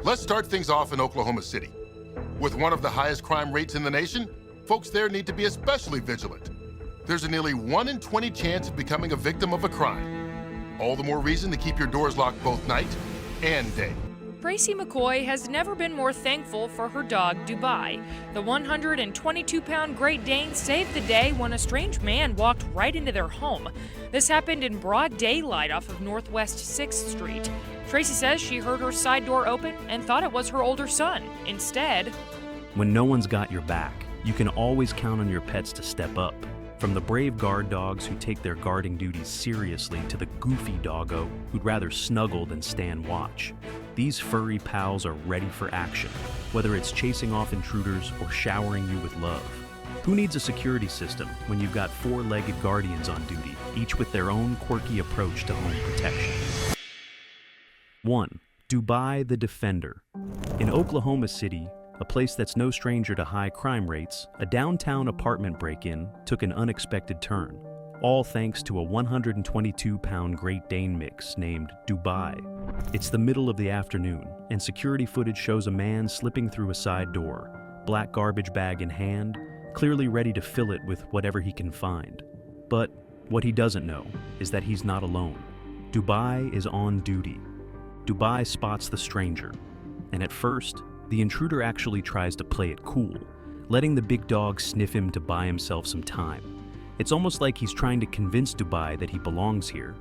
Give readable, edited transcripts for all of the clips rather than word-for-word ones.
Let's start things off in Oklahoma City. With one of the highest crime rates in the nation, folks there need to be especially vigilant. There's a nearly 1 in 20 chance of becoming a victim of a crime. All the more reason to keep your doors locked both night and day. Tracy McCoy has never been more thankful for her dog, Dubai. The 122-pound Great Dane saved the day when a strange man walked right into their home. This happened in broad daylight off of Northwest 6th Street. Tracy says she heard her side door open and thought it was her older son. Instead, when no one's got your back, you can always count on your pets to step up. From the brave guard dogs who take their guarding duties seriously to the goofy doggo who'd rather snuggle than stand watch, these furry pals are ready for action, whether it's chasing off intruders or showering you with love. Who needs a security system when you've got 4-legged guardians on duty, each with their own quirky approach to home protection? 1. Dubai the Defender. In Oklahoma City, a place that's no stranger to high crime rates, a downtown apartment break-in took an unexpected turn, all thanks to a 122-pound Great Dane mix named Dubai. It's the middle of the afternoon, and security footage shows a man slipping through a side door, black garbage bag in hand, clearly ready to fill it with whatever he can find. But what he doesn't know is that he's not alone. Dubai is on duty. Dubai spots the stranger, and at first, the intruder actually tries to play it cool, letting the big dog sniff him to buy himself some time. It's almost like he's trying to convince Dubai that he belongs here.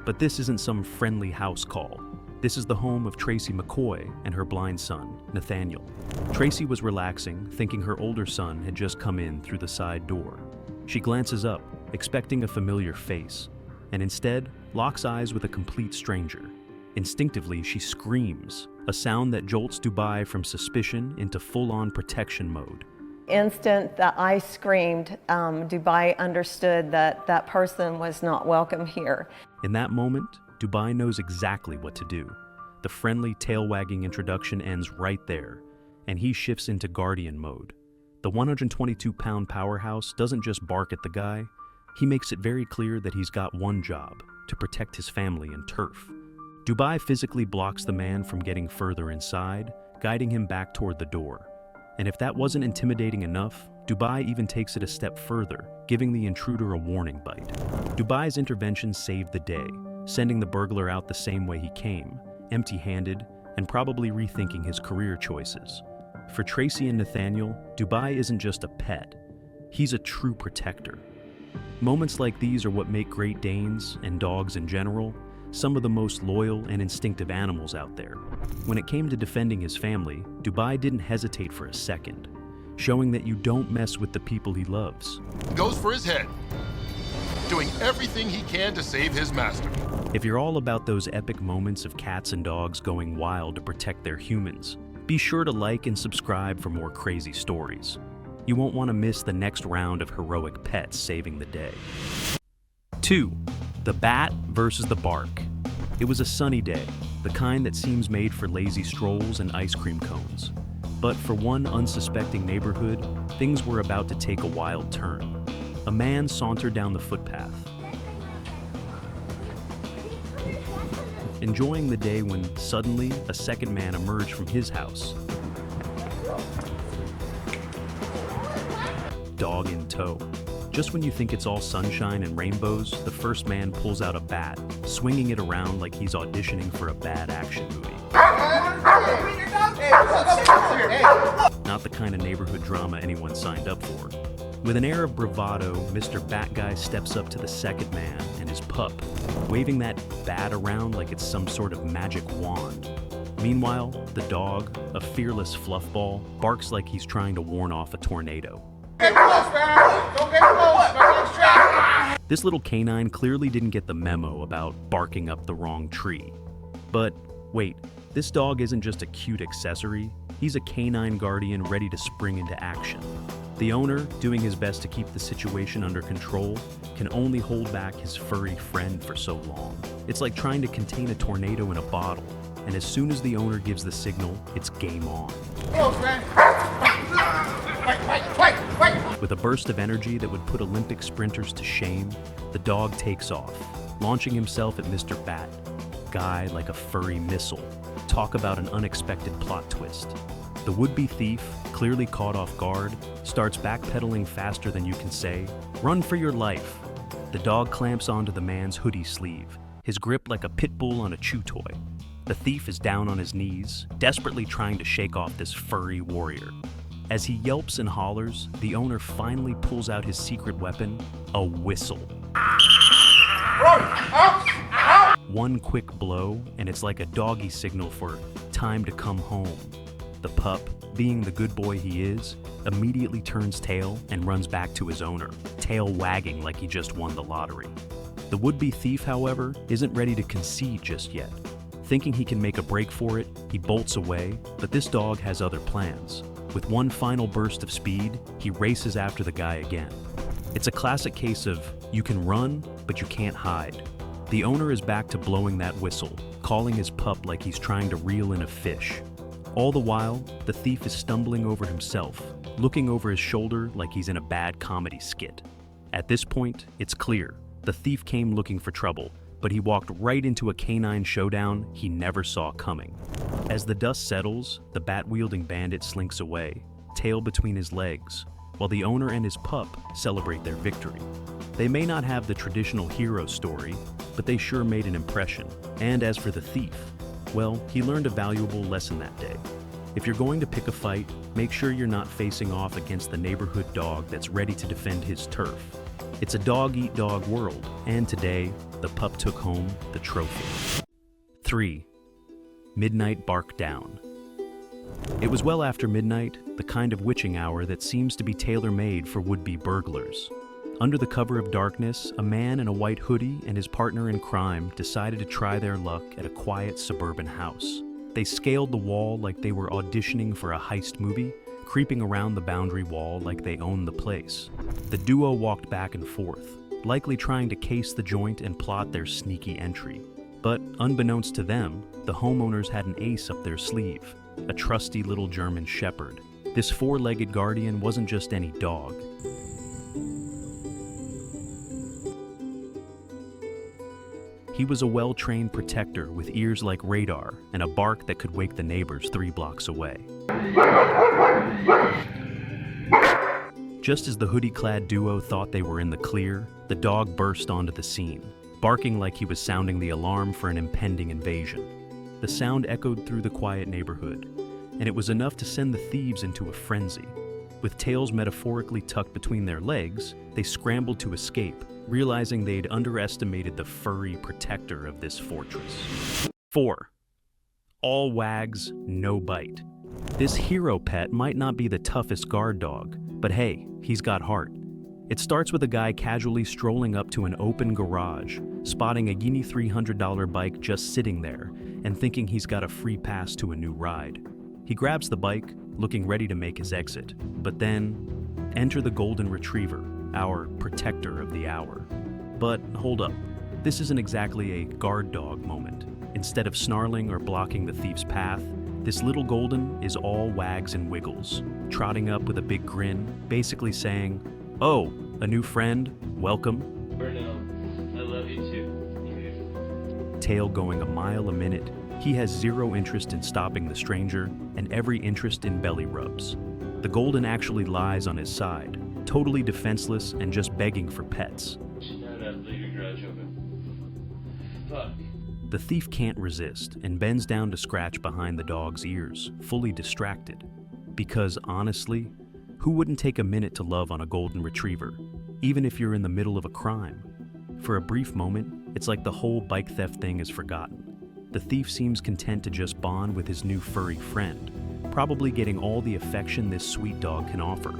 But this isn't some friendly house call. This is the home of Tracy McCoy and her blind son, Nathaniel. Tracy was relaxing, thinking her older son had just come in through the side door. She glances up, expecting a familiar face, and instead locks eyes with a complete stranger. Instinctively, she screams, a sound that jolts Dubai from suspicion into full-on protection mode. Instant that I screamed, Dubai understood that that person was not welcome here. In that moment, Dubai knows exactly what to do. The friendly, tail-wagging introduction ends right there, and he shifts into guardian mode. The 122-pound powerhouse doesn't just bark at the guy, he makes it very clear that he's got one job, to protect his family and turf. Dubai physically blocks the man from getting further inside, guiding him back toward the door. And if that wasn't intimidating enough, Dubai even takes it a step further, giving the intruder a warning bite. Dubai's intervention saved the day, sending the burglar out the same way he came, empty-handed, and probably rethinking his career choices. For Tracy and Nathaniel, Dubai isn't just a pet, he's a true protector. Moments like these are what make Great Danes, and dogs in general, some of the most loyal and instinctive animals out there. When it came to defending his family, Dubai didn't hesitate for a second, showing that you don't mess with the people he loves. Goes for his head, doing everything he can to save his master. If you're all about those epic moments of cats and dogs going wild to protect their humans, be sure to like and subscribe for more crazy stories. You won't want to miss the next round of heroic pets saving the day. 2. The bat versus the bark. It was a sunny day, the kind that seems made for lazy strolls and ice cream cones. But for one unsuspecting neighborhood, things were about to take a wild turn. A man sauntered down the footpath, enjoying the day when suddenly a second man emerged from his house, dog in tow. Just when you think it's all sunshine and rainbows, the first man pulls out a bat, swinging it around like he's auditioning for a bad action movie. Not the kind of neighborhood drama anyone signed up for. With an air of bravado, Mr. Bat Guy steps up to the second man and his pup, waving that bat around like it's some sort of magic wand. Meanwhile, the dog, a fearless fluffball, barks like he's trying to warn off a tornado. Get close, man! Don't get close! My leg's trapped! This little canine clearly didn't get the memo about barking up the wrong tree. But wait, this dog isn't just a cute accessory, he's a canine guardian ready to spring into action. The owner, doing his best to keep the situation under control, can only hold back his furry friend for so long. It's like trying to contain a tornado in a bottle, and as soon as the owner gives the signal, it's game on. Close, man! Wait! With a burst of energy that would put Olympic sprinters to shame, the dog takes off, launching himself at Mr. Bat Guy like a furry missile. Talk about an unexpected plot twist. The would-be thief, clearly caught off guard, starts backpedaling faster than you can say, "Run for your life." The dog clamps onto the man's hoodie sleeve, his grip like a pit bull on a chew toy. The thief is down on his knees, desperately trying to shake off this furry warrior. As he yelps and hollers, the owner finally pulls out his secret weapon, a whistle. One quick blow, and it's like a doggy signal for time to come home. The pup, being the good boy he is, immediately turns tail and runs back to his owner, tail wagging like he just won the lottery. The would-be thief, however, isn't ready to concede just yet. Thinking he can make a break for it, he bolts away, but this dog has other plans. With one final burst of speed, he races after the guy again. It's a classic case of you can run, but you can't hide. The owner is back to blowing that whistle, calling his pup like he's trying to reel in a fish. All the while, the thief is stumbling over himself, looking over his shoulder like he's in a bad comedy skit. At this point, it's clear. The thief came looking for trouble, but he walked right into a canine showdown he never saw coming. As the dust settles, the bat-wielding bandit slinks away, tail between his legs, while the owner and his pup celebrate their victory. They may not have the traditional hero story, but they sure made an impression. And as for the thief, well, he learned a valuable lesson that day. If you're going to pick a fight, make sure you're not facing off against the neighborhood dog that's ready to defend his turf. It's a dog-eat-dog world, and today, the pup took home the trophy. 3. Midnight Bark Down. It was well after midnight, the kind of witching hour that seems to be tailor-made for would-be burglars. Under the cover of darkness, a man in a white hoodie and his partner in crime decided to try their luck at a quiet suburban house. They scaled the wall like they were auditioning for a heist movie, creeping around the boundary wall like they owned the place. The duo walked back and forth, likely trying to case the joint and plot their sneaky entry. But unbeknownst to them, the homeowners had an ace up their sleeve, a trusty little German shepherd. This four-legged guardian wasn't just any dog. He was a well-trained protector with ears like radar and a bark that could wake the neighbors 3 blocks away. Just as the hoodie-clad duo thought they were in the clear, the dog burst onto the scene, barking like he was sounding the alarm for an impending invasion. The sound echoed through the quiet neighborhood, and it was enough to send the thieves into a frenzy. With tails metaphorically tucked between their legs, they scrambled to escape, realizing they'd underestimated the furry protector of this fortress. 4. All wags, no bite. This hero pet might not be the toughest guard dog, but hey, he's got heart. It starts with a guy casually strolling up to an open garage, spotting a Yini $300 bike just sitting there, and thinking he's got a free pass to a new ride. He grabs the bike, looking ready to make his exit, but then enter the golden retriever, our protector of the hour. But hold up, this isn't exactly a guard dog moment. Instead of snarling or blocking the thief's path, this little golden is all wags and wiggles, trotting up with a big grin, basically saying, "Oh, a new friend, welcome." I love you too. Tail going a mile a minute, he has zero interest in stopping the stranger and every interest in belly rubs. The golden actually lies on his side, totally defenseless and just begging for pets. Leave your garage open. Fuck. The thief can't resist and bends down to scratch behind the dog's ears, fully distracted. Because honestly, who wouldn't take a minute to love on a golden retriever, even if you're in the middle of a crime? For a brief moment, it's like the whole bike theft thing is forgotten. The thief seems content to just bond with his new furry friend, probably getting all the affection this sweet dog can offer.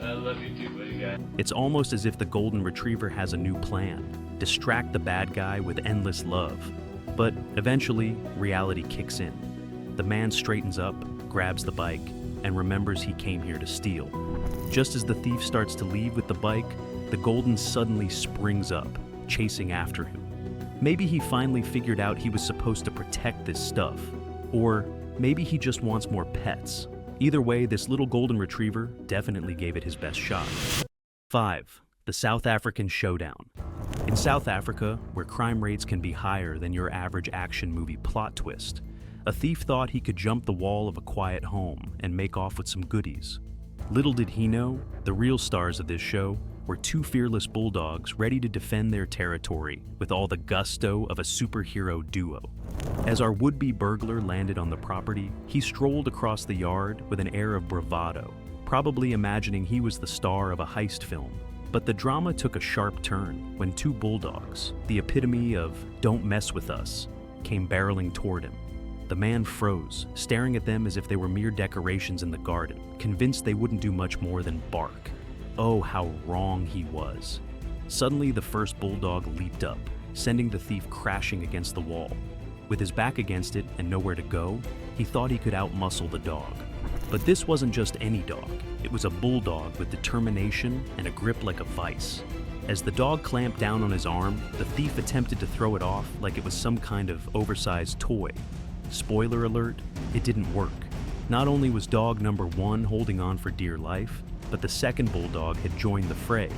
I love you too, buddy guy. It's almost as if the golden retriever has a new plan: distract the bad guy with endless love. But eventually, reality kicks in. The man straightens up, grabs the bike, and remembers he came here to steal. Just as the thief starts to leave with the bike, the golden suddenly springs up, chasing after him. Maybe he finally figured out he was supposed to protect this stuff. Or maybe he just wants more pets. Either way, this little golden retriever definitely gave it his best shot. 5. The South African Showdown. In South Africa, where crime rates can be higher than your average action movie plot twist, a thief thought he could jump the wall of a quiet home and make off with some goodies. Little did he know, the real stars of this show were two fearless bulldogs ready to defend their territory with all the gusto of a superhero duo. As our would-be burglar landed on the property, he strolled across the yard with an air of bravado, probably imagining he was the star of a heist film. But the drama took a sharp turn when two bulldogs, the epitome of "don't mess with us," came barreling toward him. The man froze, staring at them as if they were mere decorations in the garden, convinced they wouldn't do much more than bark. Oh, how wrong he was. Suddenly, the first bulldog leaped up, sending the thief crashing against the wall. With his back against it and nowhere to go, he thought he could outmuscle the dog. But this wasn't just any dog. It was a bulldog with determination and a grip like a vice. As the dog clamped down on his arm, the thief attempted to throw it off like it was some kind of oversized toy. Spoiler alert, it didn't work. Not only was dog number 1 holding on for dear life, but the second bulldog had joined the fray,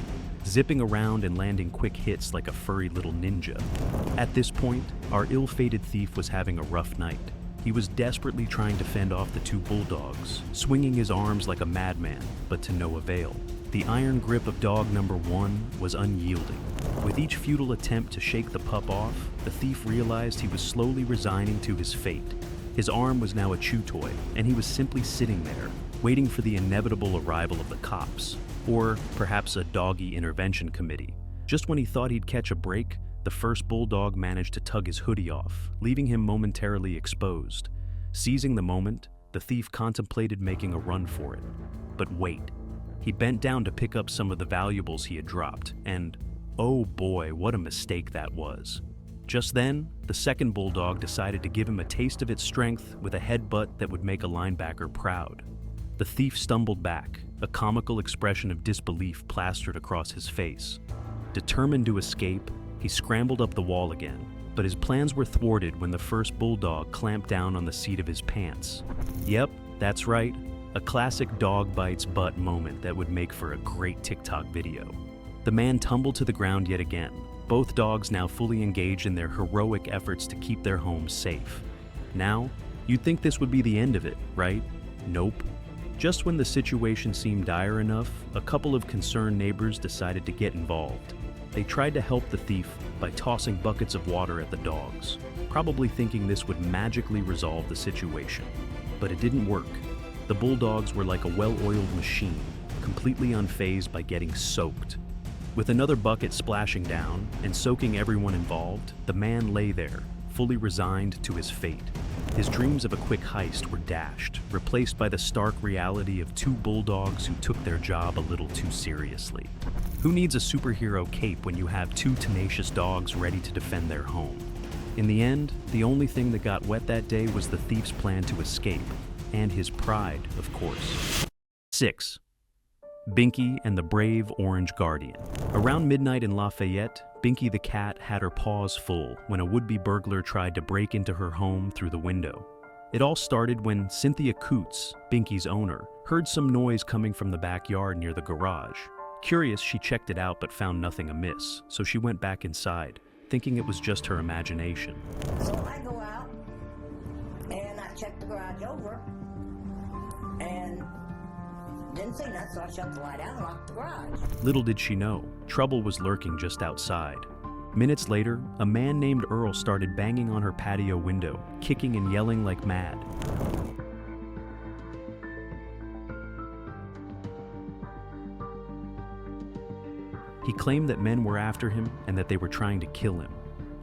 zipping around and landing quick hits like a furry little ninja. At this point, our ill-fated thief was having a rough night. He was desperately trying to fend off the two bulldogs, swinging his arms like a madman, but to no avail. The iron grip of dog number 1 was unyielding. With each futile attempt to shake the pup off, the thief realized he was slowly resigning to his fate. His arm was now a chew toy, and he was simply sitting there, waiting for the inevitable arrival of the cops, or perhaps a doggy intervention committee. Just when he thought he'd catch a break, the first bulldog managed to tug his hoodie off, leaving him momentarily exposed. Seizing the moment, the thief contemplated making a run for it. But wait. He bent down to pick up some of the valuables he had dropped, and oh boy, what a mistake that was. Just then, the second bulldog decided to give him a taste of its strength with a headbutt that would make a linebacker proud. The thief stumbled back, a comical expression of disbelief plastered across his face. Determined to escape, he scrambled up the wall again, but his plans were thwarted when the first bulldog clamped down on the seat of his pants. Yep, that's right, a classic dog bites butt moment that would make for a great TikTok video. The man tumbled to the ground yet again, both dogs now fully engaged in their heroic efforts to keep their homes safe. Now, you'd think this would be the end of it, right? Nope. Just when the situation seemed dire enough, a couple of concerned neighbors decided to get involved. They tried to help the thief by tossing buckets of water at the dogs, probably thinking this would magically resolve the situation. But it didn't work. The bulldogs were like a well-oiled machine, completely unfazed by getting soaked. With another bucket splashing down and soaking everyone involved, the man lay there, fully resigned to his fate. His dreams of a quick heist were dashed, replaced by the stark reality of two bulldogs who took their job a little too seriously. Who needs a superhero cape when you have two tenacious dogs ready to defend their home? In the end, the only thing that got wet that day was the thief's plan to escape, and his pride, of course. 6. Binky and the Brave Orange Guardian. Around midnight in Lafayette, Binky the cat had her paws full when a would-be burglar tried to break into her home through the window. It all started when Cynthia Coots, Binky's owner, heard some noise coming from the backyard near the garage. Curious, she checked it out but found nothing amiss, so she went back inside, thinking it was just her imagination. So I go out and I check the garage over and didn't see nothing, so I shut the light out and locked the garage. Little did she know, trouble was lurking just outside. Minutes later, a man named Earl started banging on her patio window, kicking and yelling like mad. He claimed that men were after him and that they were trying to kill him.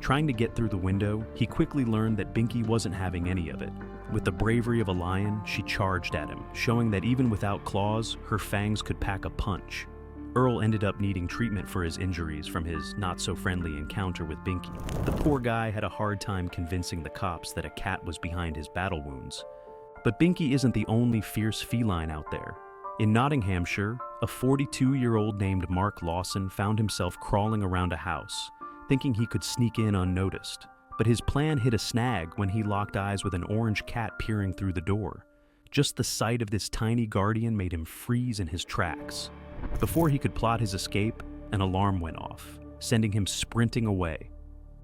Trying to get through the window, he quickly learned that Binky wasn't having any of it. With the bravery of a lion, she charged at him, showing that even without claws, her fangs could pack a punch. Earl ended up needing treatment for his injuries from his not-so-friendly encounter with Binky. The poor guy had a hard time convincing the cops that a cat was behind his battle wounds. But Binky isn't the only fierce feline out there. In Nottinghamshire, a 42-year-old named Mark Lawson found himself crawling around a house, thinking he could sneak in unnoticed. But his plan hit a snag when he locked eyes with an orange cat peering through the door. Just the sight of this tiny guardian made him freeze in his tracks. Before he could plot his escape, an alarm went off. sending him sprinting away.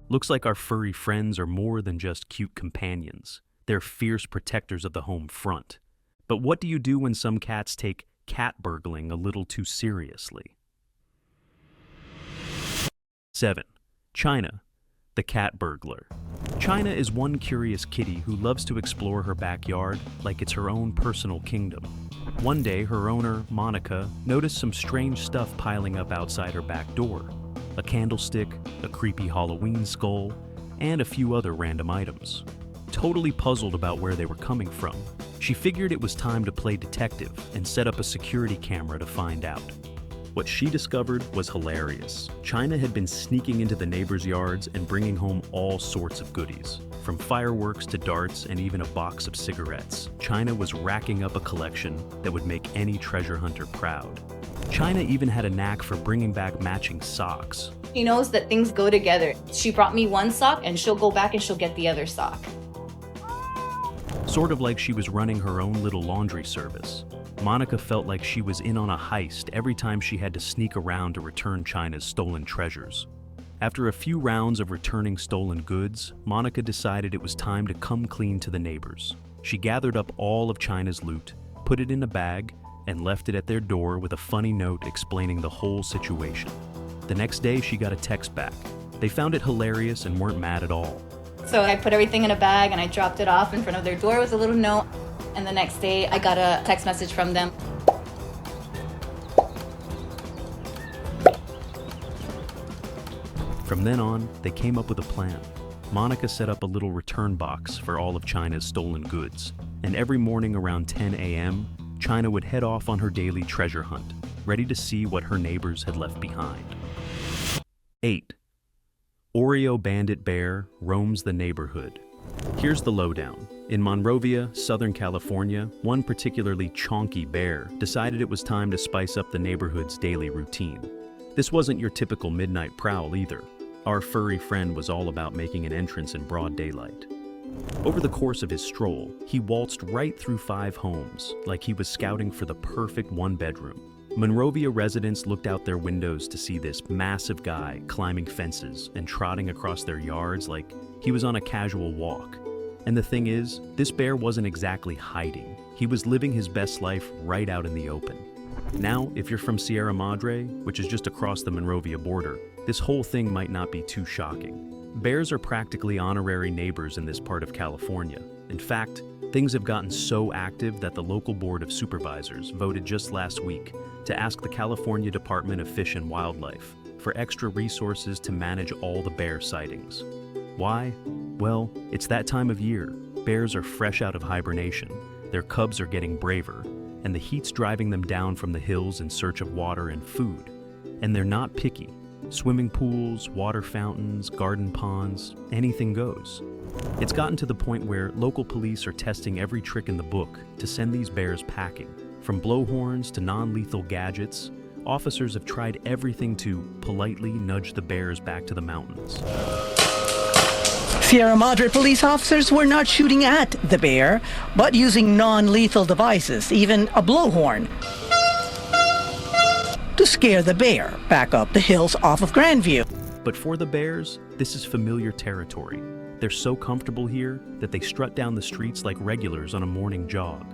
Looks like our furry friends are more than just cute companions. They're fierce protectors of the home front. But what do you do when some cats take cat burgling a little too seriously? 7. China, the cat burglar. China is one curious kitty who loves to explore her backyard like it's her own personal kingdom. One day, her owner, Monica, noticed some strange stuff piling up outside her back door. A candlestick, a creepy Halloween skull, and a few other random items. Totally puzzled about where they were coming from, she figured it was time to play detective and set up a security camera to find out. What she discovered was hilarious. China had been sneaking into the neighbors' yards and bringing home all sorts of goodies. From fireworks to darts and even a box of cigarettes, China was racking up a collection that would make any treasure hunter proud. China even had a knack for bringing back matching socks. She knows that things go together. She brought me one sock and she'll go back and she'll get the other sock. Sort of like she was running her own little laundry service. Monica felt like she was in on a heist every time she had to sneak around to return China's stolen treasures. After a few rounds of returning stolen goods, Monica decided it was time to come clean to the neighbors. She gathered up all of China's loot, put it in a bag, and left it at their door with a funny note explaining the whole situation. The next day, she got a text back. They found it hilarious and weren't mad at all. So I put everything in a bag and I dropped it off in front of their door with a little note. And the next day, I got a text message from them. From then on, they came up with a plan. Monica set up a little return box for all of China's stolen goods, and every morning around 10 a.m., China would head off on her daily treasure hunt, ready to see what her neighbors had left behind. 8. Oreo Bandit Bear roams the neighborhood. Here's the lowdown. In Monrovia, Southern California, one particularly chonky bear decided it was time to spice up the neighborhood's daily routine. This wasn't your typical midnight prowl either. Our furry friend was all about making an entrance in broad daylight. Over the course of his stroll, he waltzed right through 5 homes, like he was scouting for the perfect one-bedroom. Monrovia residents looked out their windows to see this massive guy climbing fences and trotting across their yards like he was on a casual walk. And the thing is, this bear wasn't exactly hiding. He was living his best life right out in the open. Now, if you're from Sierra Madre, which is just across the Monrovia border, this whole thing might not be too shocking. Bears are practically honorary neighbors in this part of California. In fact, things have gotten so active that the local board of supervisors voted just last week to ask the California Department of Fish and Wildlife for extra resources to manage all the bear sightings. Why? Well, it's that time of year. Bears are fresh out of hibernation, their cubs are getting braver, and the heat's driving them down from the hills in search of water and food. And they're not picky. Swimming pools, water fountains, garden ponds, anything goes. It's gotten to the point where local police are testing every trick in the book to send these bears packing. From blowhorns to non-lethal gadgets, officers have tried everything to politely nudge the bears back to the mountains. Sierra Madre police officers were not shooting at the bear, but using non-lethal devices, even a blowhorn, to scare the bear back up the hills off of Grandview. But for the bears, this is familiar territory. They're so comfortable here that they strut down the streets like regulars on a morning jog.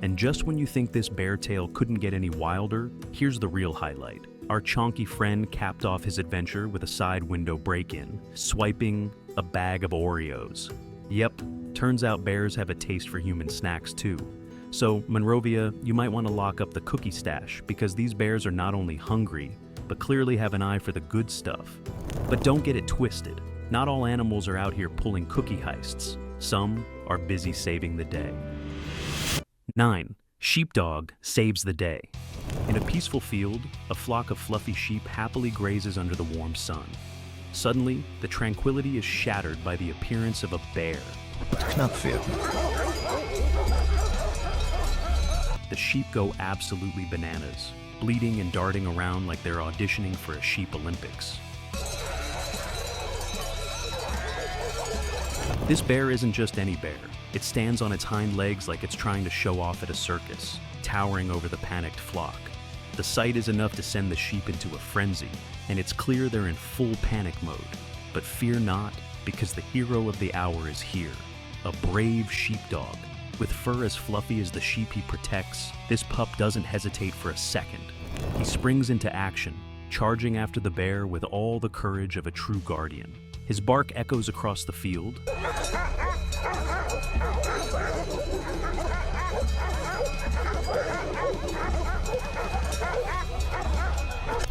And just when you think this bear tale couldn't get any wilder, here's the real highlight. Our chonky friend capped off his adventure with a side window break-in, swiping a bag of Oreos. Yep, turns out bears have a taste for human snacks too. So, Monrovia, you might want to lock up the cookie stash because these bears are not only hungry, but clearly have an eye for the good stuff. But don't get it twisted. Not all animals are out here pulling cookie heists. Some are busy saving the day. 9. Sheepdog saves the day. In a peaceful field, a flock of fluffy sheep happily grazes under the warm sun. Suddenly, the tranquility is shattered by the appearance of a bear. The sheep go absolutely bananas, bleating and darting around like they're auditioning for a sheep Olympics. This bear isn't just any bear. It stands on its hind legs like it's trying to show off at a circus, towering over the panicked flock. The sight is enough to send the sheep into a frenzy. and it's clear they're in full panic mode. But fear not, because the hero of the hour is here, a brave sheepdog. With fur as fluffy as the sheep he protects, this pup doesn't hesitate for a second. He springs into action, charging after the bear with all the courage of a true guardian. His bark echoes across the field,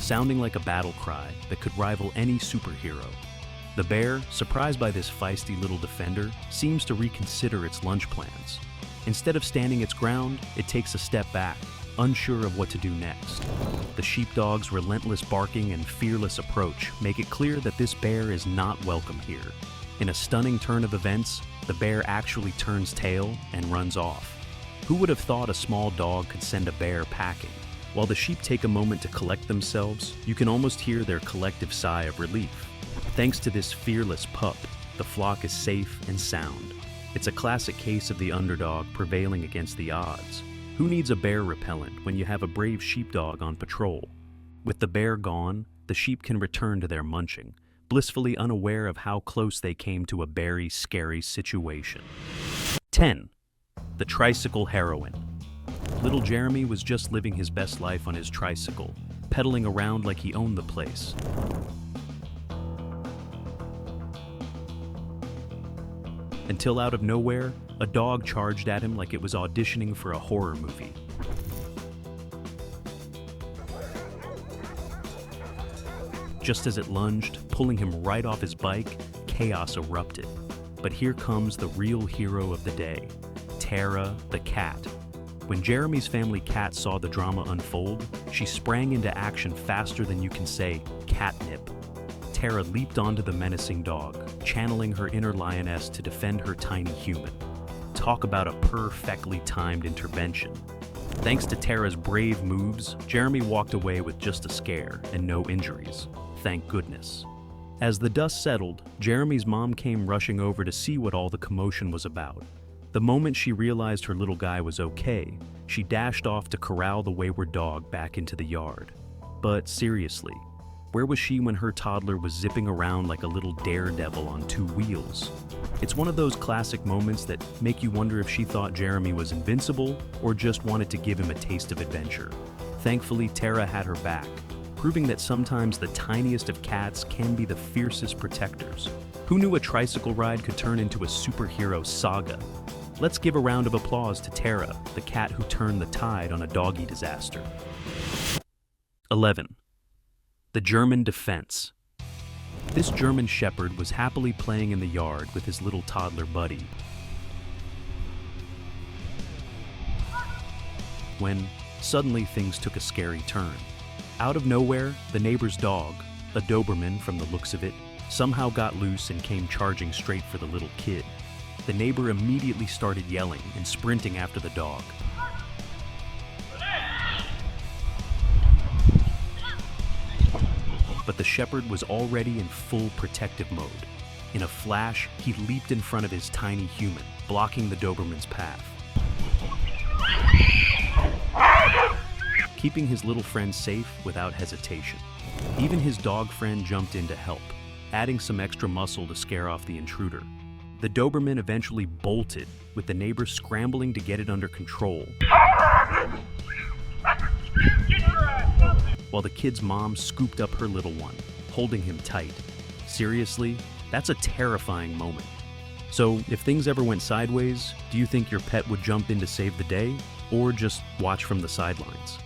sounding like a battle cry that could rival any superhero. The bear, surprised by this feisty little defender, seems to reconsider its lunch plans. Instead of standing its ground, it takes a step back, unsure of what to do next. The sheepdog's relentless barking and fearless approach make it clear that this bear is not welcome here. In a stunning turn of events, the bear actually turns tail and runs off. Who would have thought a small dog could send a bear packing? While the sheep take a moment to collect themselves, you can almost hear their collective sigh of relief. Thanks to this fearless pup, the flock is safe and sound. It's a classic case of the underdog prevailing against the odds. Who needs a bear repellent when you have a brave sheepdog on patrol? With the bear gone, the sheep can return to their munching, blissfully unaware of how close they came to a very scary situation. 10. The tricycle heroine. Little Jeremy was just living his best life on his tricycle, pedaling around like he owned the place. Until out of nowhere, a dog charged at him like it was auditioning for a horror movie. Just as it lunged, pulling him right off his bike, chaos erupted. But here comes the real hero of the day, Tara the cat. When Jeremy's family cat saw the drama unfold, she sprang into action faster than you can say catnip. Tara leaped onto the menacing dog, channeling her inner lioness to defend her tiny human. Talk about a perfectly timed intervention. Thanks to Tara's brave moves, Jeremy walked away with just a scare and no injuries. Thank goodness. As the dust settled, Jeremy's mom came rushing over to see what all the commotion was about. The moment she realized her little guy was okay, she dashed off to corral the wayward dog back into the yard. But seriously, where was she when her toddler was zipping around like a little daredevil on two wheels? It's one of those classic moments that make you wonder if she thought Jeremy was invincible or just wanted to give him a taste of adventure. Thankfully, Tara had her back, proving that sometimes the tiniest of cats can be the fiercest protectors. Who knew a tricycle ride could turn into a superhero saga? Let's give a round of applause to Tara, the cat who turned the tide on a doggy disaster. 11. The German defense. This German shepherd was happily playing in the yard with his little toddler buddy when suddenly things took a scary turn. Out of nowhere, the neighbor's dog, a Doberman from the looks of it, somehow got loose and came charging straight for the little kid. The neighbor immediately started yelling and sprinting after the dog. But the shepherd was already in full protective mode. In a flash, he leaped in front of his tiny human, blocking the Doberman's path. Keeping his little friend safe without hesitation. Even his dog friend jumped in to help, adding some extra muscle to scare off the intruder. The Doberman eventually bolted, with the neighbor scrambling to get it under control, while the kid's mom scooped up her little one, holding him tight. Seriously, that's a terrifying moment. So, if things ever went sideways, do you think your pet would jump in to save the day, or just watch from the sidelines?